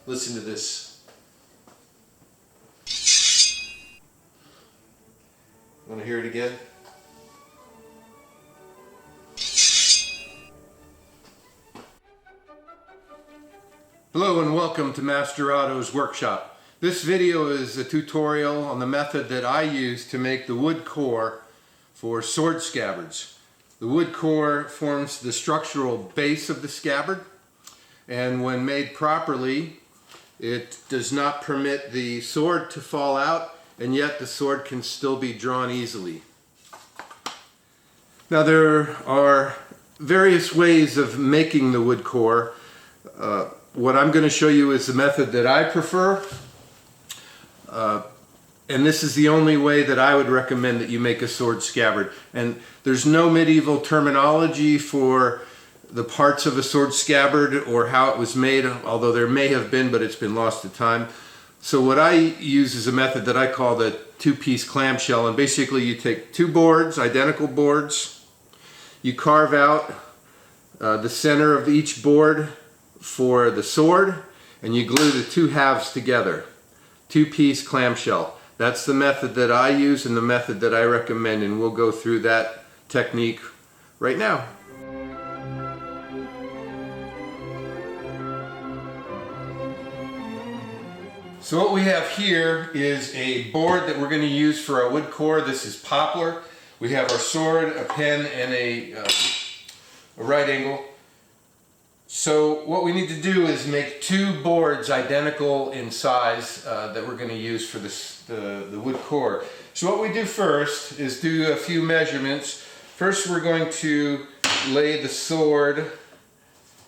Listen to this. Want to hear it again? Hello and welcome to Master Otto's workshop. This video is a tutorial on the method that I use to make the wood core for sword scabbards. The wood core forms the structural base of the scabbard, and when made properly it does not permit the sword to fall out, and yet the sword can still be drawn easily. Now there are various ways of making the wood core. What I'm going to show you is the method that I prefer, and this is the only way that I would recommend that you make a sword scabbard. And there's no medieval terminology for the parts of a sword scabbard or how it was made, although there may have been, but it's been lost to time. So what I use is a method that I call the two-piece clamshell, and basically you take two boards, identical boards, you carve out the center of each board for the sword, and you glue the two halves together. Two-piece clamshell. That's the method that I use and the method that I recommend, and we'll go through that technique right now. So what we have here is a board that we're going to use for our wood core. This is poplar. We have our sword, a pen, and a right angle. So what we need to do is make two boards identical in size that we're going to use for the wood core. So what we do first is do a few measurements. First we're going to lay the sword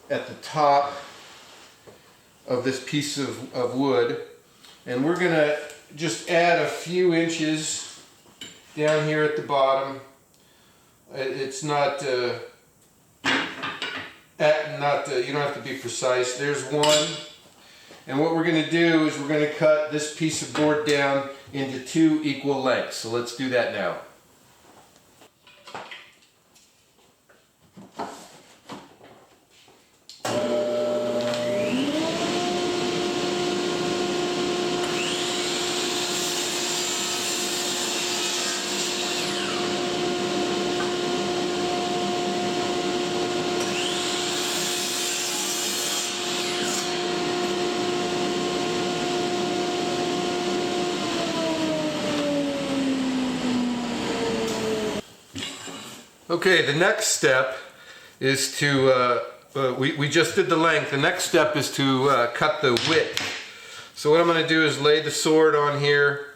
at the top of this piece of wood, and we're going to just add a few inches down here at the bottom. It's not you don't have to be precise. There's one. And what we're going to do is we're going to cut this piece of board down into two equal lengths. So let's do that now. Okay, the next step is to, we just did the length. The next step is to cut the width. So what I'm going to do is lay the sword on here.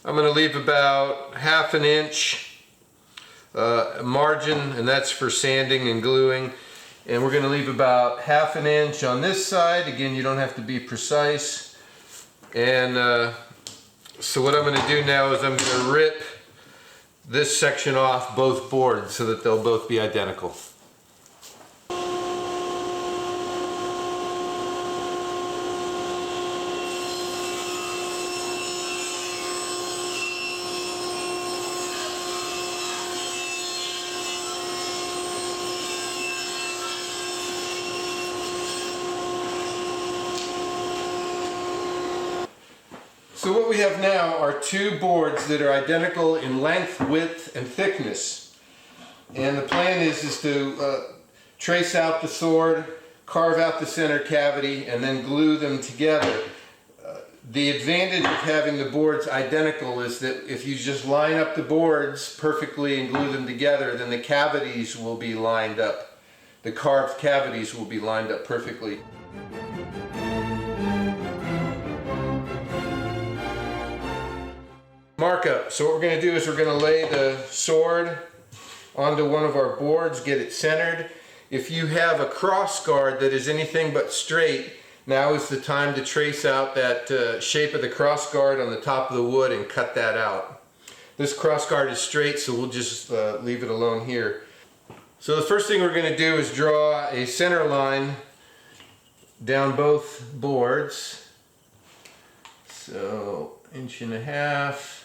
I'm going to leave about 1/2 inch margin, and that's for sanding and gluing. And we're going to leave about 1/2 inch on this side. Again, you don't have to be precise. And so what I'm going to do now is I'm going to rip this section off both boards so that they'll both be identical. So what we have now are two boards that are identical in length, width, and thickness. And the plan is to trace out the sword, carve out the center cavity, and then glue them together. The advantage of having the boards identical is that if you just line up the boards perfectly and glue them together, then the cavities will be lined up. The carved cavities will be lined up perfectly. Markup. So what we're going to do is we're going to lay the sword onto one of our boards, get it centered. If you have a cross guard that is anything but straight, now is the time to trace out that shape of the cross guard on the top of the wood and cut that out. This cross guard is straight, so we'll just leave it alone here. So the first thing we're going to do is draw a center line down both boards. So 1.5 inches.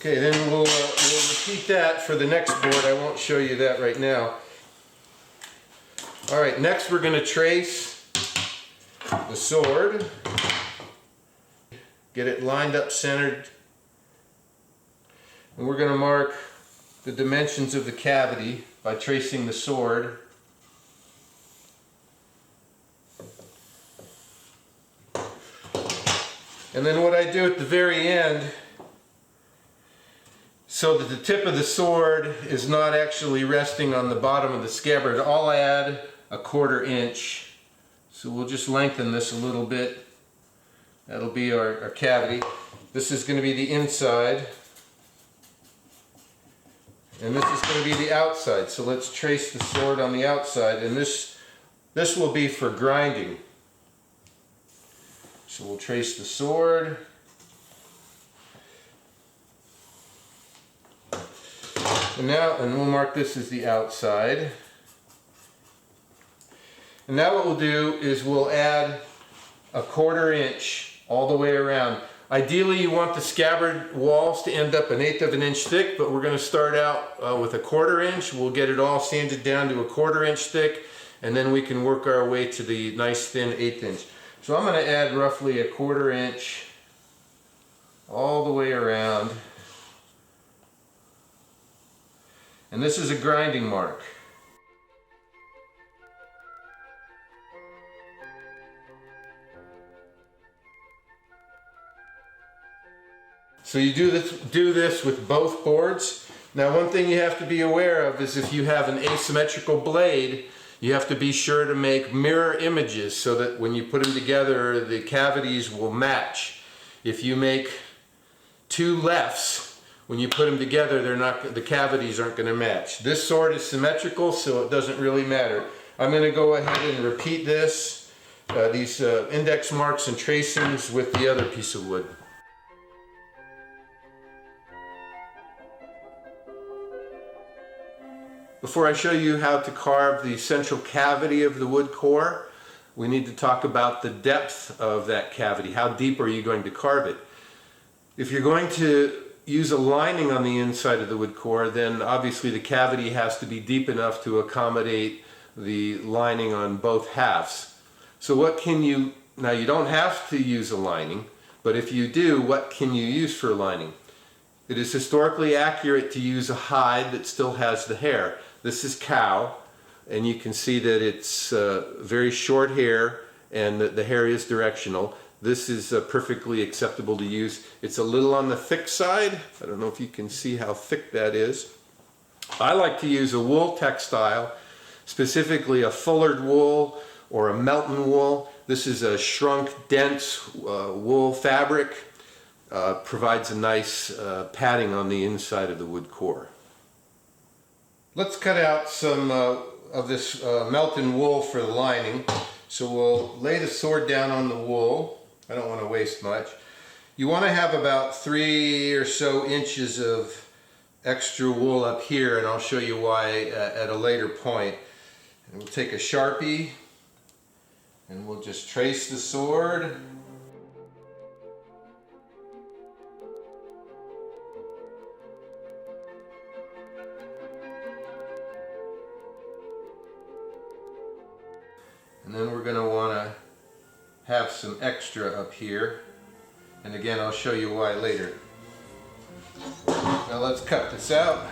Okay, then we'll repeat that for the next board. I won't show you that right now. All right, next we're going to trace the sword. Get it lined up, centered. And we're going to mark the dimensions of the cavity by tracing the sword. And then what I do at the very end, so that the tip of the sword is not actually resting on the bottom of the scabbard, I'll add a 1/4 inch. So we'll just lengthen this a little bit. That'll be our cavity. This is going to be the inside. And this is going to be the outside. So let's trace the sword on the outside. And this will be for grinding. So we'll trace the sword. And we'll mark this as the outside. And now what we'll do is we'll add a 1/4 inch all the way around. Ideally you want the scabbard walls to end up 1/8 of an inch thick, but we're going to start out with a 1/4 inch. We'll get it all sanded down to a 1/4 inch thick, and then we can work our way to the nice thin 1/8 inch. So I'm going to add roughly a 1/4 inch all the way around. And this is a grinding mark. So you do this with both boards. Now one thing you have to be aware of is if you have an asymmetrical blade, you have to be sure to make mirror images so that when you put them together, the cavities will match. If you make 2 lefts, when you put them together, the cavities aren't going to match. This sword is symmetrical, so it doesn't really matter. I'm going to go ahead and repeat these index marks and tracings with the other piece of wood. Before I show you how to carve the central cavity of the wood core, we need to talk about the depth of that cavity. How deep are you going to carve it? If you're going to use a lining on the inside of the wood core, then obviously the cavity has to be deep enough to accommodate the lining on both halves. So now you don't have to use a lining, but if you do, what can you use for a lining? It is historically accurate to use a hide that still has the hair. This is cow, and you can see that it's very short hair and that the hair is directional. This is perfectly acceptable to use. It's a little on the thick side. I don't know if you can see how thick that is. I like to use a wool textile, specifically a fullard wool or a Melton wool. This is a shrunk, dense wool fabric. Provides a nice padding on the inside of the wood core. Let's cut out some of this Melton wool for the lining. So we'll lay the sword down on the wool. I don't want to waste much. You want to have about 3 or so inches of extra wool up here, and I'll show you why at a later point. And we'll take a Sharpie and we'll just trace the sword. And then we're going to want to have some extra up here. And again, I'll show you why later. Now let's cut this out.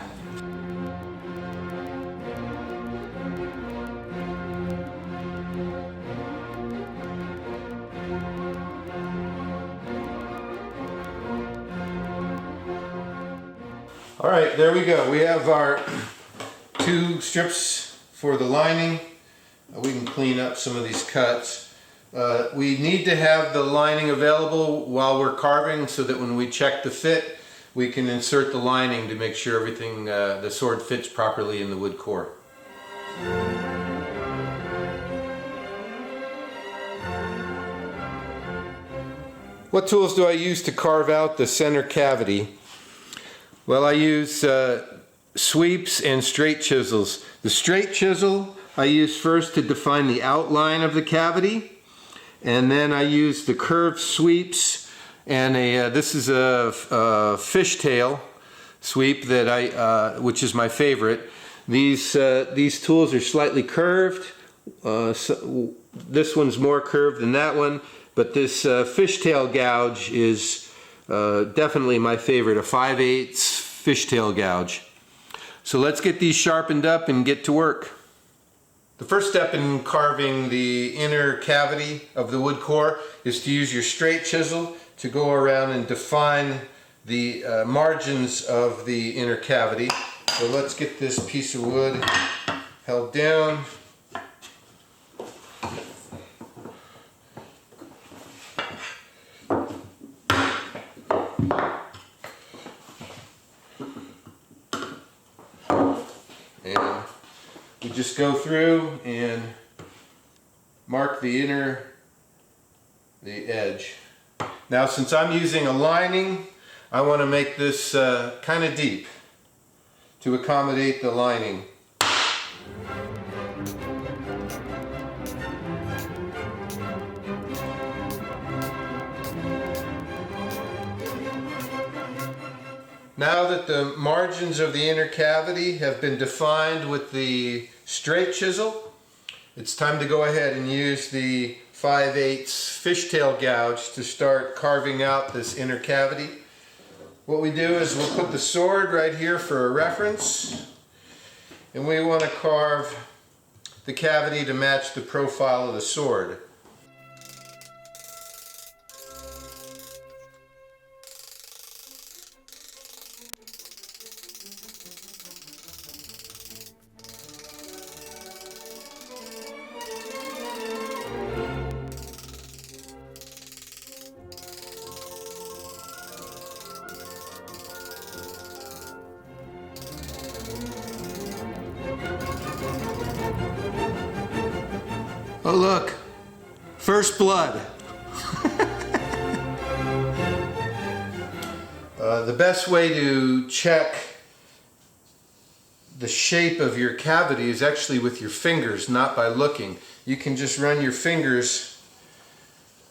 All right, there we go. We have our 2 strips for the lining. We can clean up some of these cuts. We need to have the lining available while we're carving so that when we check the fit, we can insert the lining to make sure everything, the sword fits properly in the wood core. What tools do I use to carve out the center cavity? Well, I use sweeps and straight chisels. The straight chisel I use first to define the outline of the cavity, and then I use the curved sweeps and this is a fishtail sweep that which is my favorite. These tools are slightly curved. So this one's more curved than that one, but this fishtail gouge is definitely my favorite, a 5/8 fishtail gouge. So let's get these sharpened up and get to work. The first step in carving the inner cavity of the wood core is to use your straight chisel to go around and define the margins of the inner cavity. So let's get this piece of wood held down. And we just go through and mark the edge. Now, since I'm using a lining, I want to make this kind of deep to accommodate the lining. Now that the margins of the inner cavity have been defined with the straight chisel, it's time to go ahead and use the 5/8 fishtail gouge to start carving out this inner cavity. What we do is we'll put the sword right here for a reference, and we want to carve the cavity to match the profile of the sword. Oh look, first blood. The best way to check the shape of your cavity is actually with your fingers, not by looking. You can just run your fingers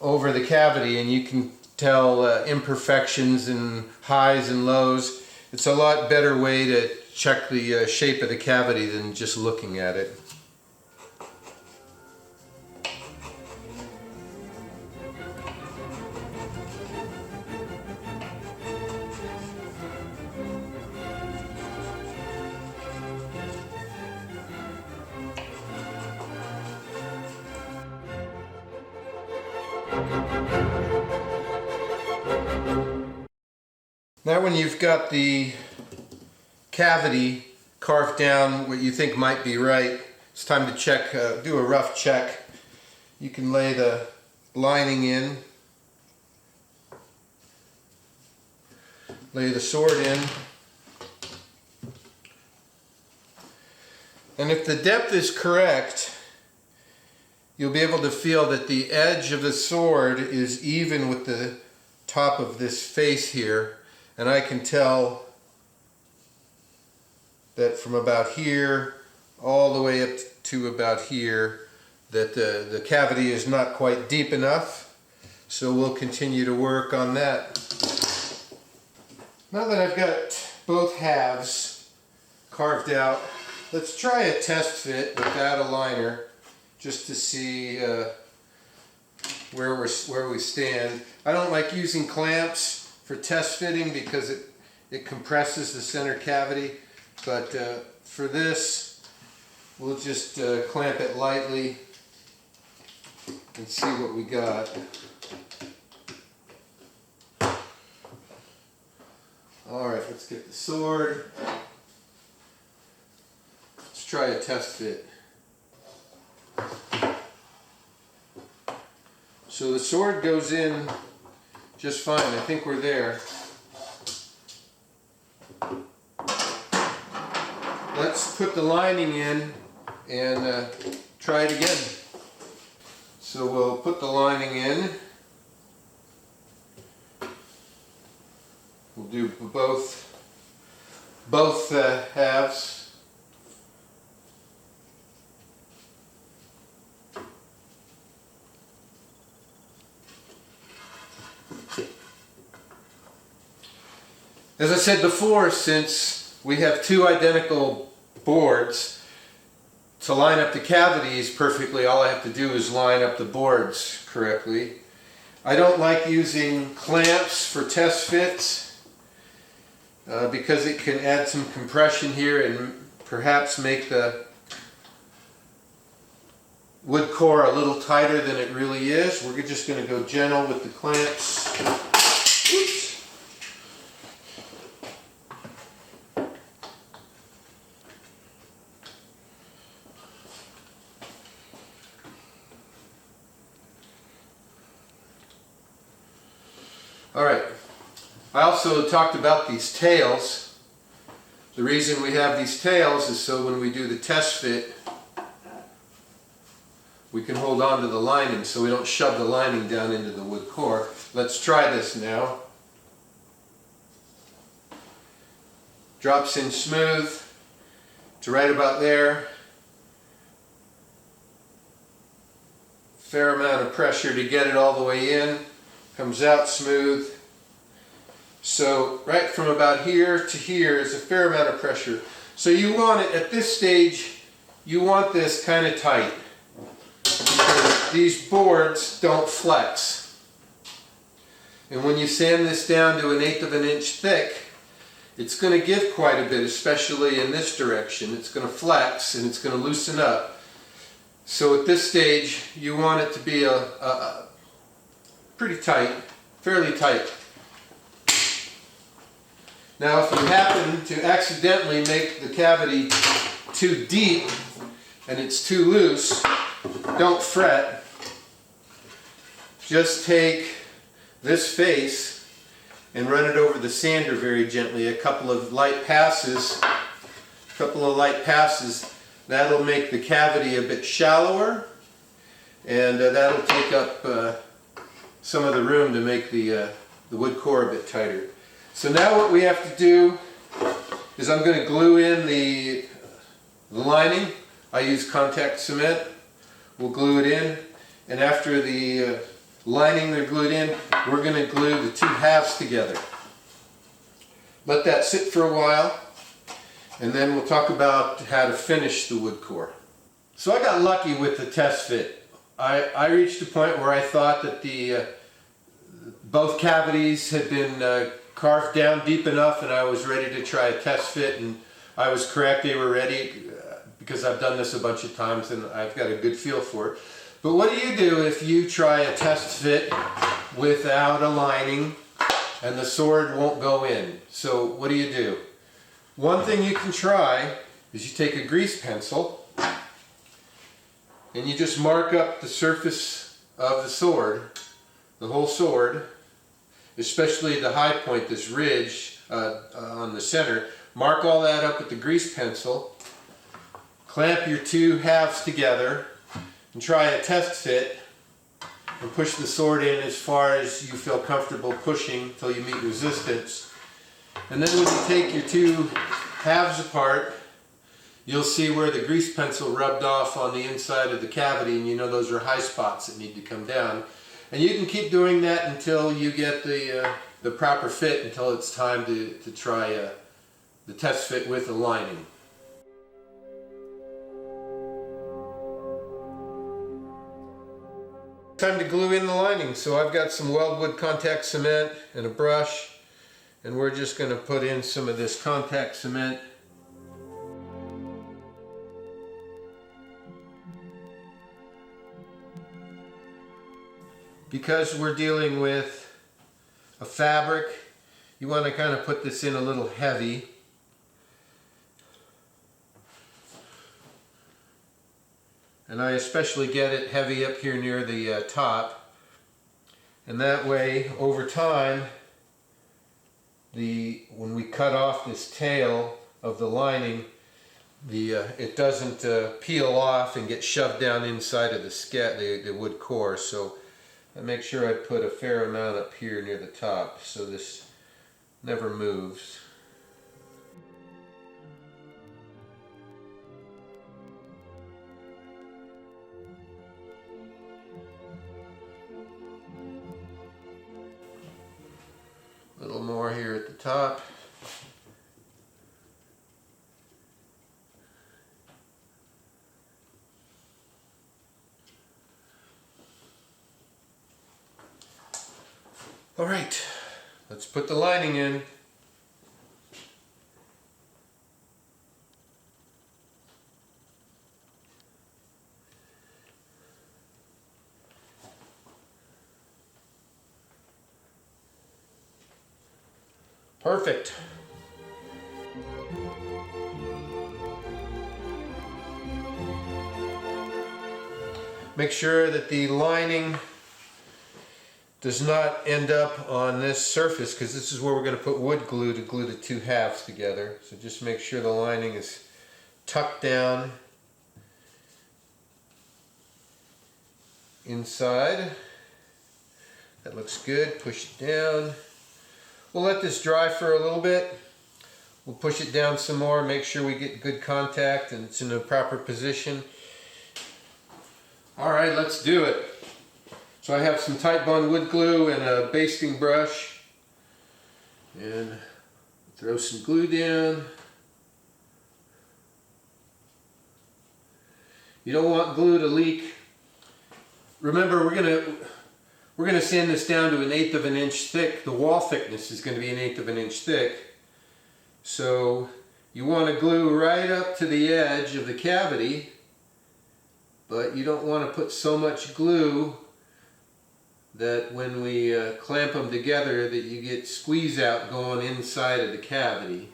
over the cavity and you can tell imperfections and highs and lows. It's a lot better way to check the shape of the cavity than just looking at it. Now when you've got the cavity carved down what you think might be right, it's time to check, do a rough check. You can lay the lining in, lay the sword in, and if the depth is correct, you'll be able to feel that the edge of the sword is even with the top of this face here. And I can tell that from about here all the way up to about here that the cavity is not quite deep enough. So we'll continue to work on that. Now that I've got both halves carved out, let's try a test fit without a liner just to see where we stand. I don't like using clamps for test fitting because it compresses the center cavity, but for this we'll just clamp it lightly and see what we got. Alright, let's get the sword. Let's try a test fit. So the sword goes in just fine. I think we're there. Let's put the lining in and try it again. So we'll put the lining in. We'll do both halves. As I said before, since we have two identical boards, to line up the cavities perfectly, all I have to do is line up the boards correctly. I don't like using clamps for test fits because it can add some compression here and perhaps make the wood core a little tighter than it really is. We're just going to go gentle with the clamps. Oops. Alright, I also talked about these tails. The reason we have these tails is so when we do the test fit, we can hold on to the lining so we don't shove the lining down into the wood core. Let's try this now. Drops in smooth to right about there. Fair amount of pressure to get it all the way in. Comes out smooth. So right from about here to here is a fair amount of pressure. So you want it at this stage, you want this kind of tight. These boards don't flex. And when you sand this down to 1/8 of an inch thick, it's going to give quite a bit, especially in this direction. It's going to flex and it's going to loosen up. So at this stage, you want it to be a pretty tight, fairly tight. Now if you happen to accidentally make the cavity too deep and it's too loose, don't fret. Just take this face and run it over the sander very gently. A couple of light passes. That'll make the cavity a bit shallower, and that'll take up some of the room to make the wood core a bit tighter. So now what we have to do is I'm going to glue in the lining. I use contact cement. We'll glue it in, and after the lining they're glued in, we're going to glue the two halves together. Let that sit for a while, and then we'll talk about how to finish the wood core. So I got lucky with the test fit. I reached a point where I thought that both cavities had been carved down deep enough, and I was ready to try a test fit, and I was correct. They were ready because I've done this a bunch of times and I've got a good feel for it. But what do you do if you try a test fit without a lining and the sword won't go in? So what do? One thing you can try is you take a grease pencil and you just mark up the surface of the sword, the whole sword, especially the high point, this ridge on the center. Mark all that up with the grease pencil. Clamp your two halves together and try a test fit and push the sword in as far as you feel comfortable pushing until you meet resistance. And then when you take your two halves apart, you'll see where the grease pencil rubbed off on the inside of the cavity, and you know those are high spots that need to come down. And you can keep doing that until you get the proper fit, until it's time to try the test fit with the lining. Time to glue in the lining. So I've got some weldwood contact cement and a brush, and we're just going to put in some of this contact cement. Because we're dealing with a fabric, you want to kind of put this in a little heavy. And I especially get it heavy up here near the top. And that way, over time, when we cut off this tail of the lining, it doesn't peel off and get shoved down inside of the wood core. So I make sure I put a fair amount up here near the top so this never moves. A little more here at the top. All right, let's put the lining in. Perfect. Make sure that the lining does not end up on this surface, because this is where we're going to put wood glue to glue the two halves together. So just make sure the lining is tucked down inside. That looks good. Push it down. We'll let this dry for a little bit. We'll push it down some more, make sure we get good contact and it's in the proper position. All right, let's do it. So I have some Titebond wood glue and a basting brush. And throw some glue down. You don't want glue to leak. Remember, we're gonna sand this down to 1/8 of an inch thick. The wall thickness is gonna be 1/8 of an inch thick. So you want to glue right up to the edge of the cavity, but you don't want to put so much glue that when we clamp them together that you get squeeze out going inside of the cavity.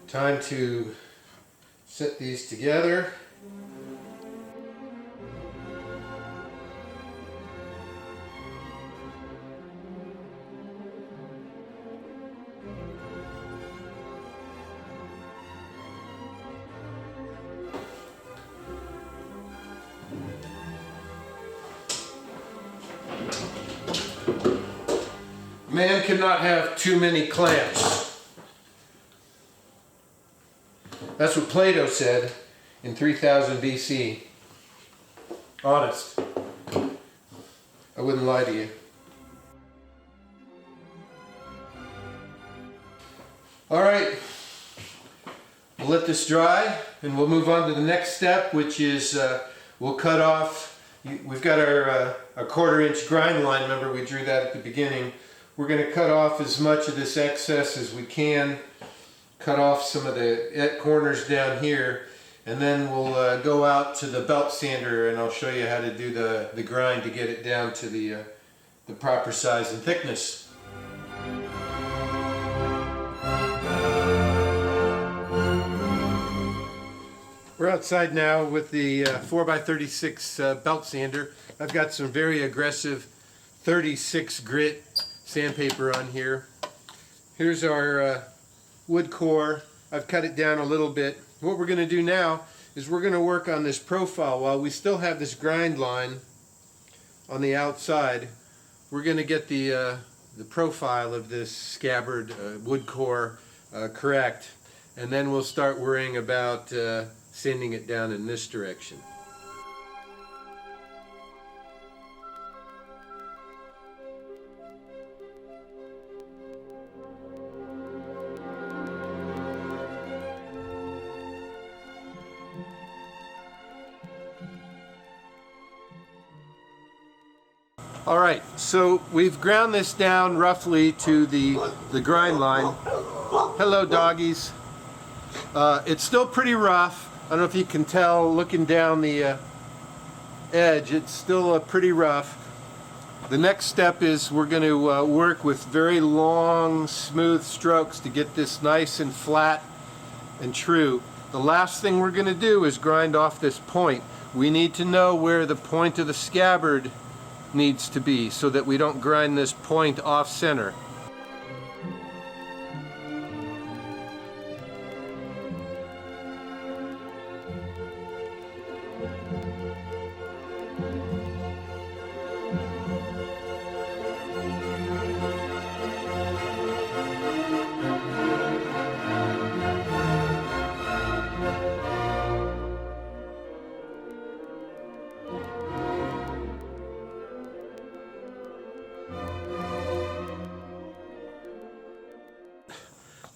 Time to set these together. Man cannot have too many clamps. That's what Plato said in 3000 BC. Honest. I wouldn't lie to you. All right. We'll let this dry and we'll move on to the next step, which is we'll cut off. We've got our 1/4 inch grind line. Remember, we drew that at the beginning. We're going to cut off as much of this excess as we can. Cut off some of the corners down here, and then we'll go out to the belt sander and I'll show you how to do the grind to get it down to the proper size and thickness. We're outside now with the 4x36 belt sander. I've got some very aggressive 36 grit sandpaper on here. Here's our wood core. I've cut it down a little bit. What we're going to do now is we're going to work on this profile while we still have this grind line on the outside. We're going to get the profile of this scabbard wood core correct, and then we'll start worrying about sanding it down in this direction. All right, so we've ground this down roughly to the grind line. Hello, doggies. It's still pretty rough. I don't know if you can tell looking down the edge, it's still pretty rough. The next step is we're going to work with very long, smooth strokes to get this nice and flat and true. The last thing we're going to do is grind off this point. We need to know where the point of the scabbard needs to be so that we don't grind this point off center.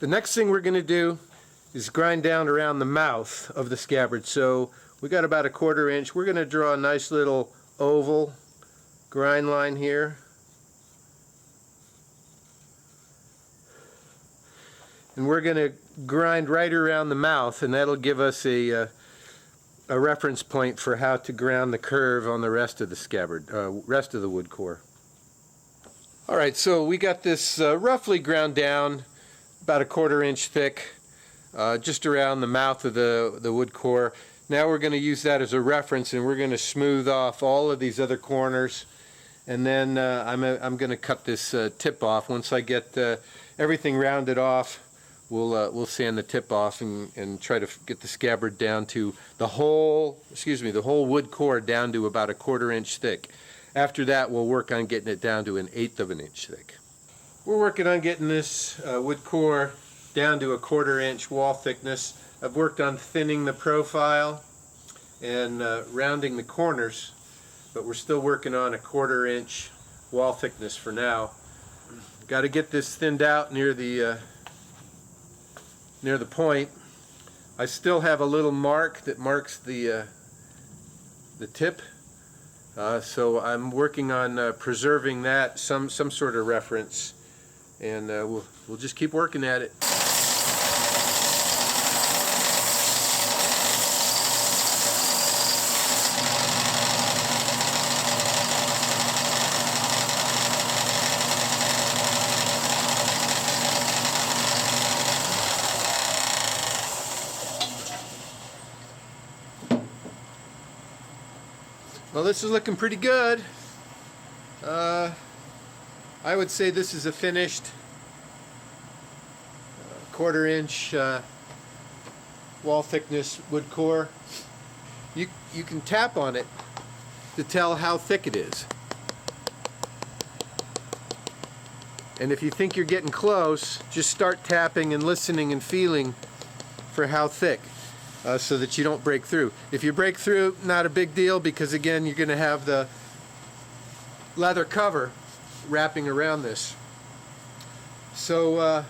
The next thing we're going to do is grind down around the mouth of the scabbard. So we got about a 1/4 inch. We're going to draw a nice little oval grind line here. And we're going to grind right around the mouth, and that'll give us a reference point for how to ground the curve on the rest of the scabbard, rest of the wood core. Alright, so we got this roughly ground down, about a 1/4 inch thick, just around the mouth of the wood core. Now we're going to use that as a reference, and we're going to smooth off all of these other corners, and then I'm going to cut this tip off. Once I get everything rounded off, we'll sand the tip off and try to get the scabbard down to the whole wood core down to about a 1/4 inch thick. After that, we'll work on getting it down to an 1/8 of an inch thick. We're working on getting this wood core down to a 1/4 inch wall thickness. I've worked on thinning the profile and rounding the corners, but we're still working on a 1/4 inch wall thickness for now. Got to get this thinned out near the point. I still have a little mark that marks the tip, so I'm working on preserving that, some sort of reference, and we'll just keep working at it. Well, this is looking pretty good. I would say this is a finished 1/4 inch wall thickness wood core. You can tap on it to tell how thick it is. And if you think you're getting close, just start tapping and listening and feeling for how thick. So that you don't break through. If you break through, not a big deal, because again, you're going to have the leather cover wrapping around this. So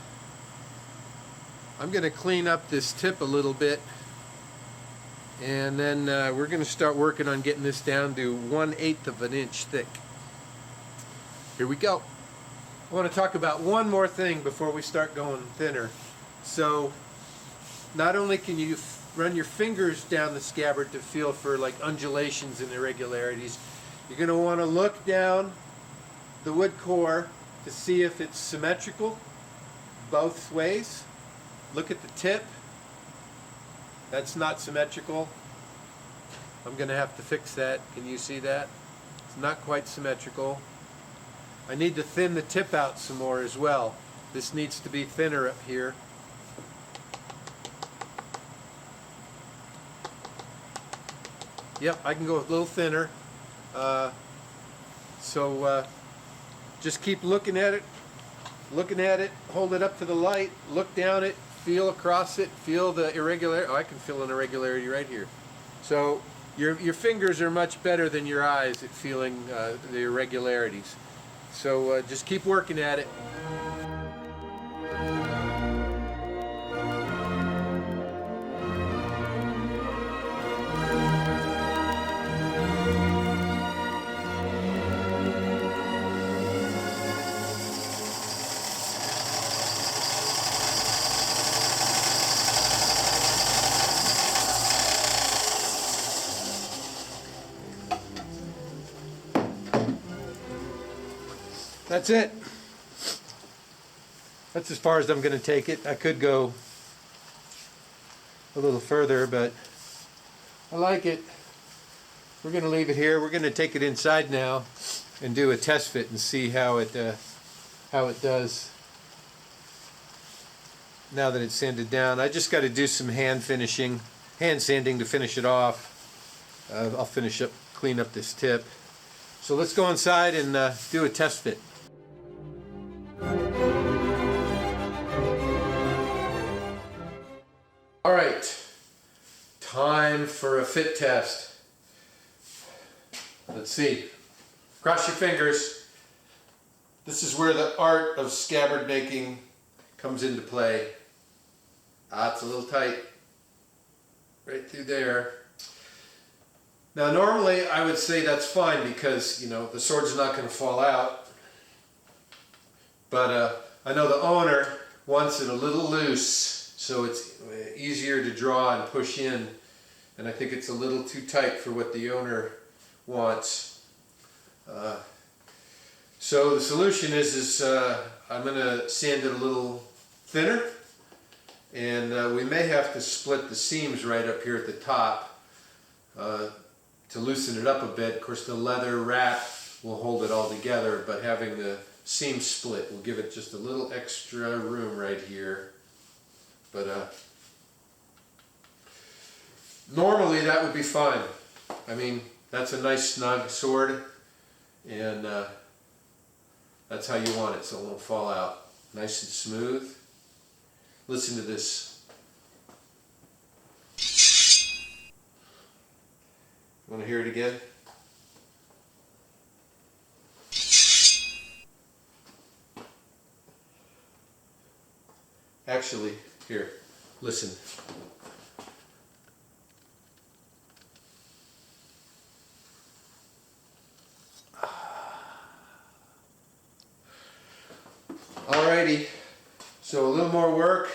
I'm going to clean up this tip a little bit, and then we're going to start working on getting this down to 1/8 of an inch thick. Here we go. I want to talk about one more thing before we start going thinner. So not only can you run your fingers down the scabbard to feel for like undulations and irregularities, you're going to want to look down the wood core to see if it's symmetrical both ways. Look at the tip. That's not symmetrical. I'm going to have to fix that. Can you see that? It's not quite symmetrical. I need to thin the tip out some more as well. This needs to be thinner up here. Yep, I can go a little thinner. Just keep looking at it, hold it up to the light, look down it, feel across it, feel the irregularity. Oh, I can feel an irregularity right here. So your fingers are much better than your eyes at feeling the irregularities. So just keep working at it. That's it. That's as far as I'm going to take it. I could go a little further, but I like it. We're going to leave it here. We're going to take it inside now and do a test fit and see how it does now that it's sanded down. I just got to do some hand sanding to finish it off. I'll finish up, clean up this tip. So let's go inside and do a test fit. All right, time for a fit test. Let's see. Cross your fingers. This is where the art of scabbard making comes into play. It's a little tight. Right through there. Now normally I would say that's fine because, you know, the sword's not going to fall out. But I know the owner wants it a little loose so it's easier to draw and push in. And I think it's a little too tight for what the owner wants. So the solution is I'm going to sand it a little thinner. And we may have to split the seams right up here at the top to loosen it up a bit. Of course, the leather wrap will hold it all together, but having the seam split will give it just a little extra room right here. But normally that would be fine. I mean, that's a nice snug sword, and that's how you want it, so it won't fall out. Nice and smooth. Listen to this. Want to hear it again? Actually, here, listen. Alrighty, so a little more work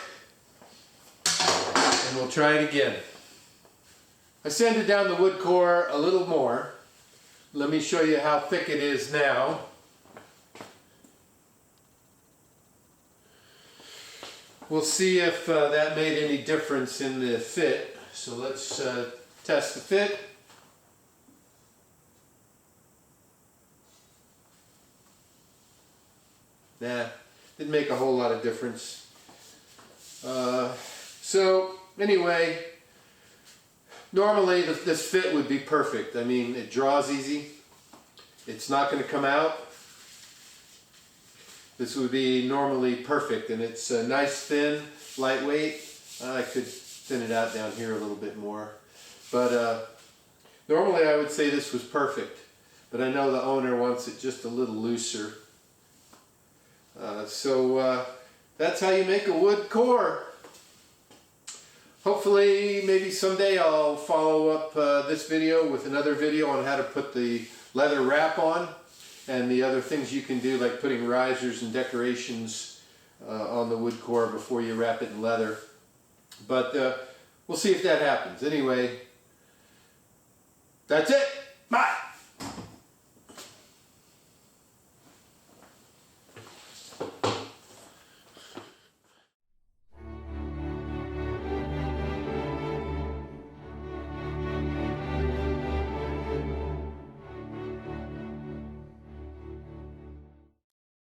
and we'll try it again. I sanded down the wood core a little more. Let me show you how thick it is now. We'll see if that made any difference in the fit. So let's test the fit. Nah, didn't make a whole lot of difference. So anyway, normally this fit would be perfect. I mean, it draws easy. It's not going to come out. This would be normally perfect, and it's nice, thin, lightweight. I could thin it out down here a little bit more. But normally I would say this was perfect. But I know the owner wants it just a little looser. So that's how you make a wood core. Hopefully, maybe someday I'll follow up this video with another video on how to put the leather wrap on and the other things you can do, like putting risers and decorations on the wood core before you wrap it in leather. But we'll see if that happens. Anyway, that's it. Bye.